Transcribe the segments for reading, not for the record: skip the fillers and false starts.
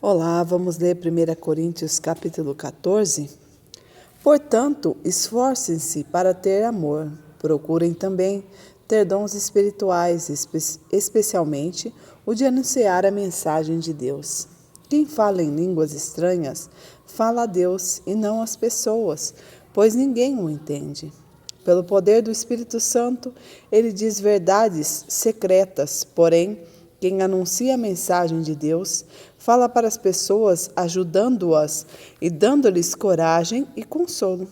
Olá, vamos ler 1 Coríntios capítulo 14. Portanto, esforcem-se para ter amor. Procurem também ter dons espirituais, especialmente o de anunciar a mensagem de Deus. Quem fala em línguas estranhas, fala a Deus e não às pessoas, pois ninguém o entende. Pelo poder do Espírito Santo, ele diz verdades secretas, porém, quem anuncia a mensagem de Deus, fala para as pessoas, ajudando-as e dando-lhes coragem e consolo.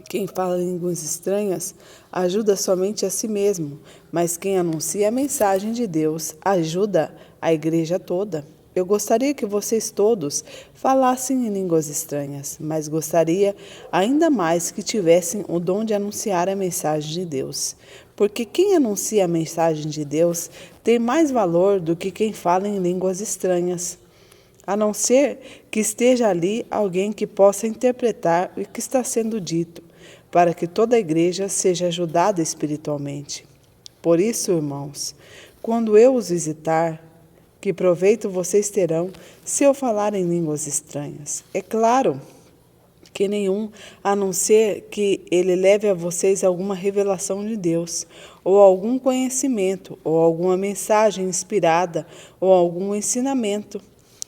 Quem fala línguas estranhas ajuda somente a si mesmo, mas quem anuncia a mensagem de Deus ajuda a igreja toda. Eu gostaria que vocês todos falassem em línguas estranhas, mas gostaria ainda mais que tivessem o dom de anunciar a mensagem de Deus. Porque quem anuncia a mensagem de Deus tem mais valor do que quem fala em línguas estranhas, a não ser que esteja ali alguém que possa interpretar o que está sendo dito, para que toda a igreja seja ajudada espiritualmente. Por isso, irmãos, quando eu os visitar, que proveito vocês terão se eu falar em línguas estranhas? É claro que nenhum, a não ser que ele leve a vocês alguma revelação de Deus, ou algum conhecimento, ou alguma mensagem inspirada, ou algum ensinamento.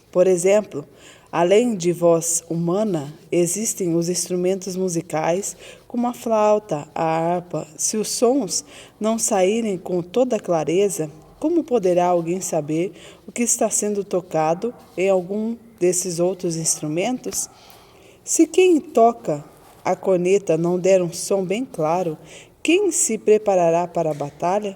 Por exemplo, além de voz humana, existem os instrumentos musicais, como a flauta, a harpa. Se os sons não saírem com toda clareza, como poderá alguém saber o que está sendo tocado em algum desses outros instrumentos? Se quem toca a corneta não der um som bem claro, quem se preparará para a batalha?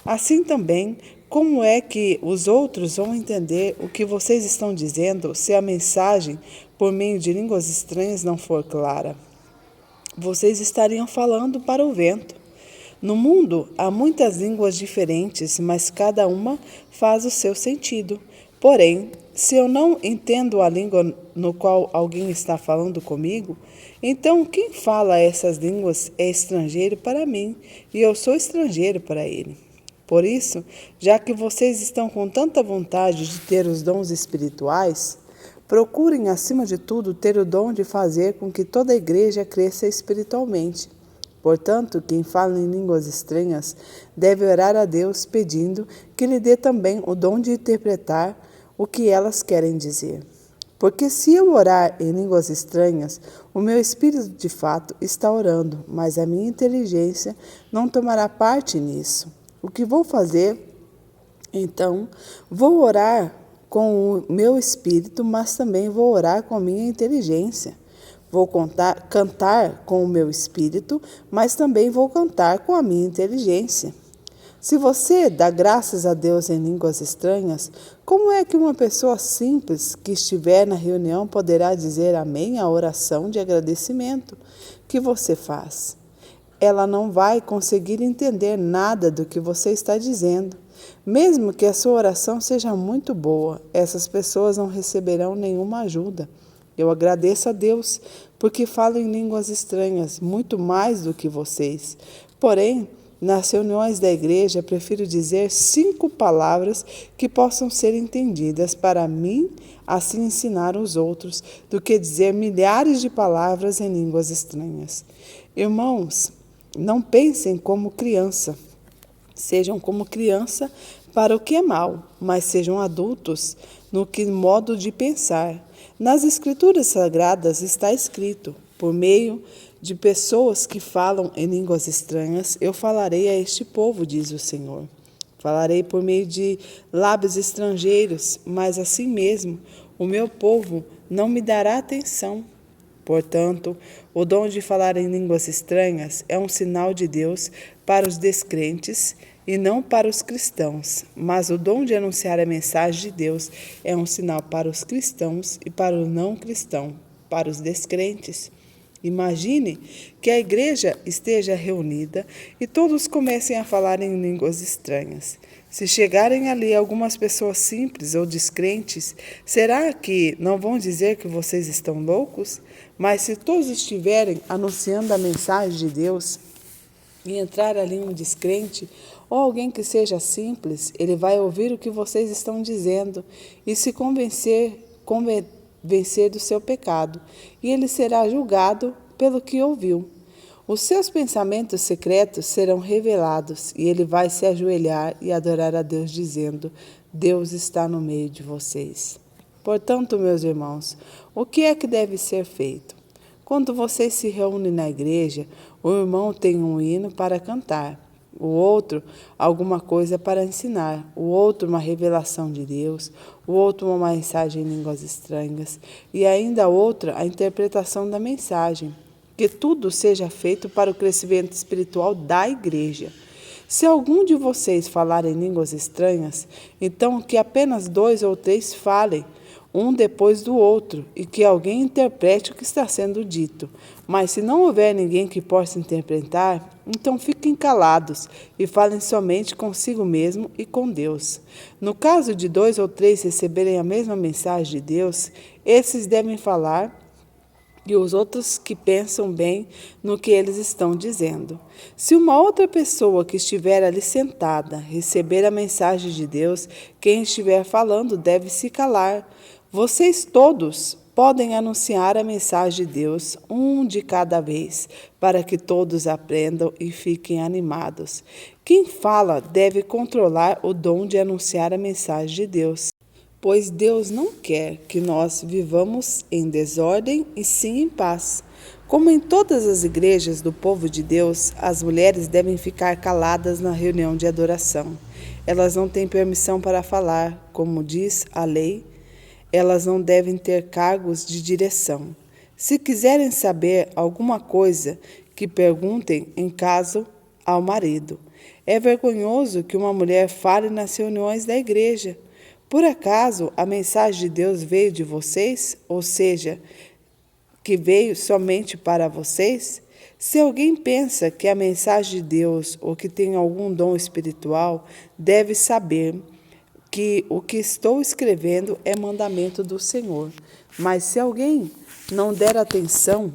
Assim também, como é que os outros vão entender o que vocês estão dizendo se a mensagem, por meio de línguas estranhas, não for clara? Vocês estariam falando para o vento. No mundo há muitas línguas diferentes, mas cada uma faz o seu sentido. Porém, se eu não entendo a língua no qual alguém está falando comigo, então quem fala essas línguas é estrangeiro para mim e eu sou estrangeiro para ele. Por isso, já que vocês estão com tanta vontade de ter os dons espirituais, procurem, acima de tudo, ter o dom de fazer com que toda a igreja cresça espiritualmente. Portanto, quem fala em línguas estranhas deve orar a Deus pedindo que lhe dê também o dom de interpretar o que elas querem dizer. Porque se eu orar em línguas estranhas, o meu espírito de fato está orando, mas a minha inteligência não tomará parte nisso. O que vou fazer? Então, vou orar com o meu espírito, mas também vou orar com a minha inteligência. Vou cantar com o meu espírito, mas também vou cantar com a minha inteligência. Se você dá graças a Deus em línguas estranhas, como é que uma pessoa simples que estiver na reunião poderá dizer amém à oração de agradecimento que você faz? Ela não vai conseguir entender nada do que você está dizendo. Mesmo que a sua oração seja muito boa, essas pessoas não receberão nenhuma ajuda. Eu agradeço a Deus porque falo em línguas estranhas, muito mais do que vocês. Porém, nas reuniões da igreja, prefiro dizer 5 palavras que possam ser entendidas para mim, assim ensinar os outros, do que dizer milhares de palavras em línguas estranhas. Irmãos, não pensem como criança. Sejam como criança para o que é mal, mas sejam adultos no que modo de pensar. Nas Escrituras Sagradas está escrito: por meio de pessoas que falam em línguas estranhas, eu falarei a este povo, diz o Senhor. Falarei por meio de lábios estrangeiros, mas assim mesmo o meu povo não me dará atenção. Portanto, o dom de falar em línguas estranhas é um sinal de Deus para os descrentes e não para os cristãos, mas o dom de anunciar a mensagem de Deus é um sinal para os cristãos e para o não cristão, para os descrentes. Imagine que a igreja esteja reunida e todos comecem a falar em línguas estranhas. Se chegarem ali algumas pessoas simples ou descrentes, será que não vão dizer que vocês estão loucos? Mas se todos estiverem anunciando a mensagem de Deus e entrar ali um descrente ou alguém que seja simples, ele vai ouvir o que vocês estão dizendo e se convencer convencer do seu pecado, e ele será julgado pelo que ouviu. Os seus pensamentos secretos serão revelados, e ele vai se ajoelhar e adorar a Deus, dizendo: Deus está no meio de vocês. Portanto, meus irmãos, o que é que deve ser feito? Quando vocês se reúnem na igreja, o irmão tem um hino para cantar, o outro alguma coisa para ensinar, o outro uma revelação de Deus, o outro uma mensagem em línguas estranhas e ainda outra a interpretação da mensagem. Que tudo seja feito para o crescimento espiritual da igreja. Se algum de vocês falar em línguas estranhas, então que apenas 2 ou 3 falem, um depois do outro, e que alguém interprete o que está sendo dito. Mas se não houver ninguém que possa interpretar, então fiquem calados e falem somente consigo mesmo e com Deus. No caso de 2 ou 3 receberem a mesma mensagem de Deus, esses devem falar e os outros que pensam bem no que eles estão dizendo. Se uma outra pessoa que estiver ali sentada receber a mensagem de Deus, quem estiver falando deve se calar. Vocês todos podem anunciar a mensagem de Deus, um de cada vez, para que todos aprendam e fiquem animados. Quem fala deve controlar o dom de anunciar a mensagem de Deus, pois Deus não quer que nós vivamos em desordem e sim em paz. Como em todas as igrejas do povo de Deus, as mulheres devem ficar caladas na reunião de adoração. Elas não têm permissão para falar, como diz a lei. Elas não devem ter cargos de direção. Se quiserem saber alguma coisa, que perguntem em caso ao marido. É vergonhoso que uma mulher fale nas reuniões da igreja. Por acaso a mensagem de Deus veio de vocês? Ou seja, que veio somente para vocês? Se alguém pensa que a mensagem de Deus ou que tem algum dom espiritual, deve saber que o que estou escrevendo é mandamento do Senhor. Mas se alguém não der atenção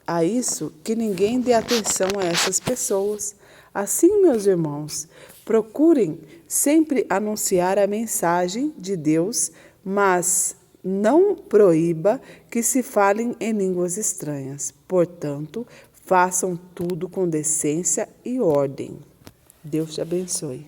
a isso, que ninguém dê atenção a essas pessoas. Assim, meus irmãos, procurem sempre anunciar a mensagem de Deus, mas não proíba que se falem em línguas estranhas. Portanto, façam tudo com decência e ordem. Deus te abençoe.